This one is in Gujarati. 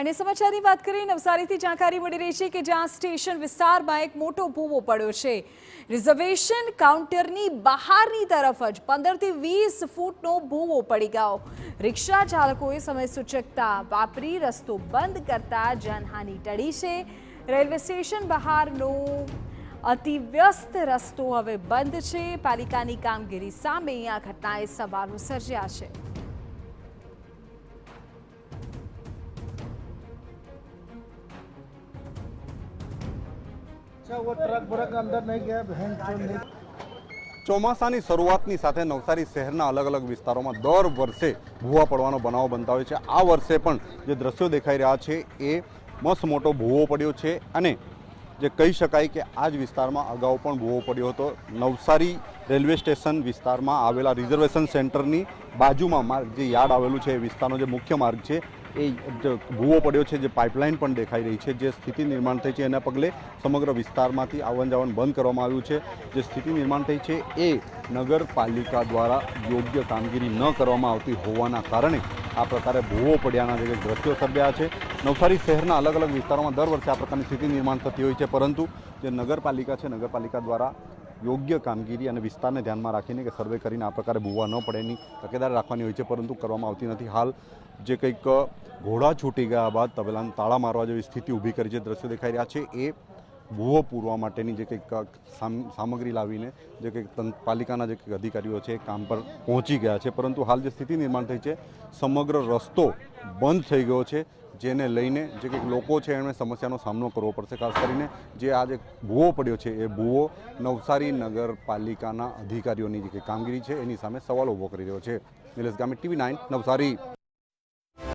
અને સમાચારની વાત કરીએ નવસારીથી જાણકારી મળી રહી છે કે જ્યાં સ્ટેશન વિસ્તારમાં એક મોટો ભૂવો પડ્યો છે। રિઝર્વેશન કાઉન્ટરની બહારની તરફ જ 15 થી 20 ફૂટનો ભૂવો પડી ગયો। રિક્ષા ચાલકોએ સમય સૂચકતા વાપરી રસ્તો બંધ કરતા જાનહાનિ ટળી છે। રેલવે સ્ટેશન બહારનો અતિવ્યસ્ત રસ્તો હવે બંધ છે। પાલિકાની કામગીરી સામે આ ઘટનાએ સવાલો સર્જ્યા છે। वो ट्रक ब्रक अंदर नहीं गया बहन छोड़ ચોમાસાની શરૂઆતની સાથે નવસારી શહેરના અલગ અલગ વિસ્તારોમાં દર વર્ષે ભૂવા પડવાનો બનાવ બનતા હોય છે। આ વર્ષે પણ જે દ્રશ્યો દેખાઈ રહ્યા છે એ મસ્ત મોટો ભૂવો પડ્યો છે અને જે કહી શકાય કે આ જ વિસ્તારમાં અગાઉ પણ ભૂવો પડ્યો હતો। નવસારી રેલવે સ્ટેશન વિસ્તારમાં આવેલા રિઝર્વેશન સેન્ટરની બાજુમાં માર્ગ જે યાર્ડ આવેલું છે એ વિસ્તારનો જે મુખ્ય માર્ગ છે એ ભૂવો પડ્યો છે। જે પાઇપલાઇન પણ દેખાઈ રહી છે। જે સ્થિતિ નિર્માણ થઈ છે એના પગલે સમગ્ર વિસ્તારમાંથી આવન જાવન બંધ કરવામાં આવ્યું છે। જે સ્થિતિ નિર્માણ થઈ છે એ નગરપાલિકા દ્વારા યોગ્ય કામગીરી ન કરવામાં આવતી હોવાના કારણે આ પ્રકારે ભૂવો પડ્યાના જે દ્રશ્યો સર્જાયા છે। નવસારી શહેરના અલગ અલગ વિસ્તારોમાં દર વર્ષે આ પ્રકારની સ્થિતિ નિર્માણ થતી હોય છે, પરંતુ જે નગરપાલિકા છે નગરપાલિકા દ્વારા યોગ્ય કામગીરી અને વિસ્તારને ધ્યાનમાં રાખીને કે સર્વે કરીને આ પ્રકારે ભૂવા ન પડે એની તકેદારી રાખવાની હોય છે, પરંતુ કરવામાં આવતી નથી। હાલ જે કંઈક ઘોડા છૂટી ગયા બાદ તબેલાને તાળા મારવા જેવી સ્થિતિ ઊભી કરી જે દ્રશ્યો દેખાઈ રહ્યા છે એ ભૂવો પૂરવા માટેની જે કંઈક સામગ્રી લાવીને જે કંઈક પાલિકાના જે કંઈક અધિકારીઓ છે એ કામ પર પહોંચી ગયા છે, પરંતુ હાલ જે સ્થિતિ નિર્માણ થઈ છે સમગ્ર રસ્તો બંધ થઈ ગયો છે, જેને લઈને જે કંઈક લોકો છે એમણે સમસ્યાનો સામનો કરવો પડશે। ખાસ કરીને જે આ જે ભૂવો પડ્યો છે એ ભૂવો નવસારી નગરપાલિકાના અધિકારીઓની જે કંઈક કામગીરી છે એની સામે સવાલ ઊભો કરી રહ્યો છે। નિલેશ ગામિત, TV9 નવસારી।